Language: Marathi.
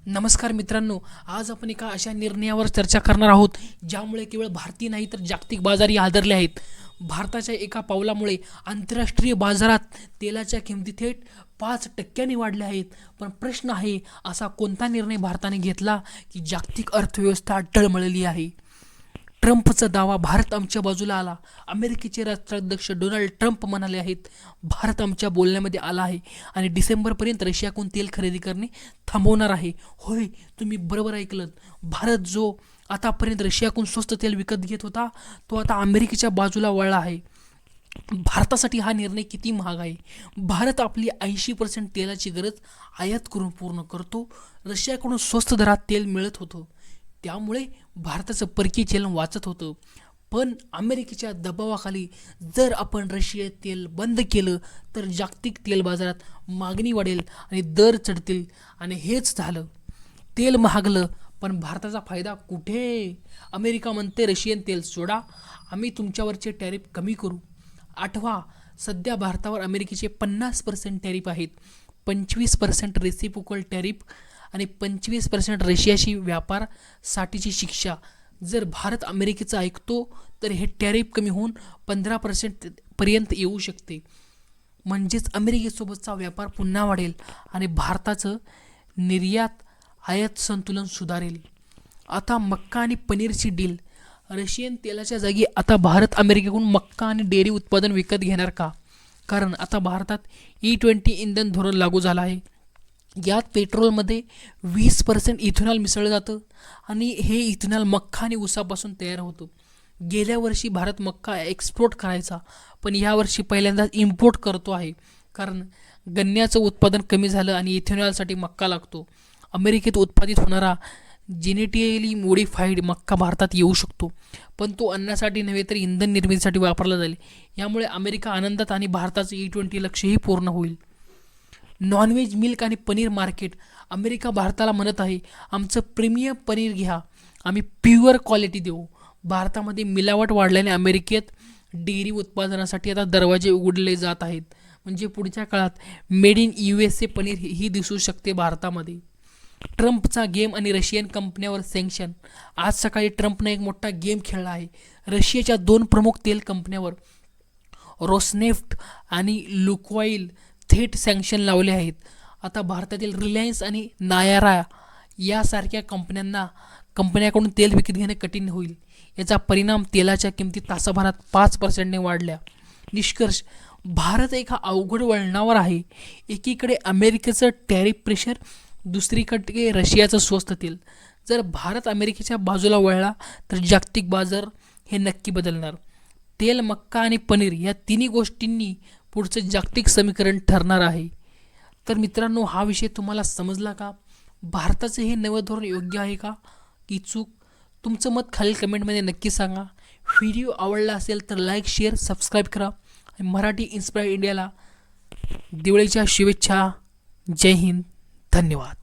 नमस्कार मित्रांनो, आज आपण एका अशा निर्णयावर चर्चा करणार आहोत ज्यामुळे केवळ भारतीय नाही तर जागतिक बाजारही हादरले आहेत. भारताच्या एका पावलामुळे आंतरराष्ट्रीय बाजारात तेलाच्या किमती थेट 5% वाढल्या आहेत. पण प्रश्न आहे, असा कोणता निर्णय भारताने घेतला की जागतिक अर्थव्यवस्था डळमळली आहे? ट्रम्पचा दावा, भारत आमच्या बाजूला आला. अमेरिकेचे राष्ट्राध्यक्ष डोनाल्ड ट्रम्प म्हणाले आहेत, भारत आमच्या बोलण्यामध्ये आला आहे आणि डिसेंबरपर्यंत रशियाकडून तेल खरेदी करणे थांबवणार आहे. होय, तुम्ही बरोबर ऐकलं. भारत जो आतापर्यंत रशियाकडून स्वस्त तेल विकत घेत होता, तो आता अमेरिकेच्या बाजूला वळला आहे. भारतासाठी हा निर्णय किती महाग आहे? भारत आपली 80% तेलाची गरज आयात करून पूर्ण करतो. रशियाकडून स्वस्त दरात तेल मिळत होतं, त्यामुळे भारताचं परकीय चलन वाचत होतं. पण अमेरिकेच्या दबावाखाली जर आपण रशियात तेल बंद केलं तर जागतिक तेल बाजारात मागणी वाढेल आणि दर चढतील. आणि हेच झालं. तेल महागलं, पण भारताचा फायदा कुठे? अमेरिका म्हणते, रशियन तेल सोडा, आम्ही तुमच्यावरचे टॅरिफ कमी करू. आठवा, सध्या भारतावर अमेरिकेचे 50% टॅरिफ आहेत. 25% रेसिप्रोकल टॅरिफ आणि 25% रशियाशी व्यापारासाठीची शिक्षा. जर भारत अमेरिकेचं ऐकतो तर हे टॅरिफ कमी होऊन 15% पर्यंत येऊ शकते. म्हणजेच अमेरिकेसोबतचा व्यापार पुन्हा वाढेल आणि भारताचं निर्यात आयात संतुलन सुधारेल. आता मक्का आणि पनीरची डील. रशियन तेलाच्या जागी आता भारत अमेरिकेकडून मक्का आणि डेअरी उत्पादन विकत घेणार का? कारण आता भारतात E20 इंधन धोरण लागू झालं आहे. यात पेट्रोलमध्ये 20% इथेनॉल मिसळलं जातं आणि हे इथेनॉल मक्का आणि ऊसापासून तयार होतं. गेल्या वर्षी भारत मक्का एक्सपोर्ट करायचा, पण यावर्षी पहिल्यांदाच इम्पोर्ट करतो आहे. कारण गन्याचं उत्पादन कमी झालं आणि इथेनॉलसाठी मक्का लागतो. अमेरिकेत उत्पादित होणारा जेनेटिकली मोडिफाईड मक्का भारतात येऊ शकतो, पण तो अन्नासाठी नव्हे तर इंधन निर्मितीसाठी वापरला जाईल. यामुळे अमेरिका आनंदात आणि भारताचं E20 लक्ष्यही पूर्ण होईल. नॉनव्हेज, मिल्क आणि पनीर मार्केट. अमेरिका भारताला म्हणत आहे, आमचं प्रीमियम पनीर घ्या, आम्ही प्युअर क्वालिटी देऊ. भारतामध्ये मिलावट वाढल्याने अमेरिकेत डेअरी उत्पादनासाठी आता दरवाजे उघडले जात आहेत. म्हणजे पुढच्या काळात मेड इन USA पनीर ही दिसू शकते भारतामध्ये. ट्रम्पचा गेम आणि रशियन कंपन्यांवर सँक्शन. आज सकाळी ट्रम्पने एक मोठा गेम खेळला आहे. रशियाच्या 2 प्रमुख तेल कंपन्यांवर रोसनेफ्ट आणि लुकॉइल थेट सँक्शन लावले आहेत. आता भारतातील रिलायन्स आणि नायरा यासारख्या कंपन्यांकडून तेल विकत घेणे कठीण होईल. याचा परिणाम तेलाच्या किमती तासाभरात 5% वाढल्या. निष्कर्ष, भारत एका अवघड वळणावर आहे. एकीकडे अमेरिकेचं टॅरिफ प्रेशर, दुसरीकडे रशियाचं स्वस्त तेल. जर भारत अमेरिकेच्या बाजूला वळला तर जागतिक बाजार हे नक्की बदलणार. तेल, मक्का आणि पनीर या तिन्ही गोष्टींनी पुढचं जागतिक समीकरण ठरणार आहे. तर मित्रांनो, हा विषय तुम्हाला समजला का? भारताचं हे नवं धोरण योग्य आहे का की चूक? तुमचं मत खालील कमेंटमध्ये नक्की सांगा. व्हिडिओ आवडला असेल तर लाईक, शेअर, सबस्क्राईब करा. आणि मराठी इन्स्पायर इंडियाला दिवाळीच्या शुभेच्छा. जय हिंद, धन्यवाद.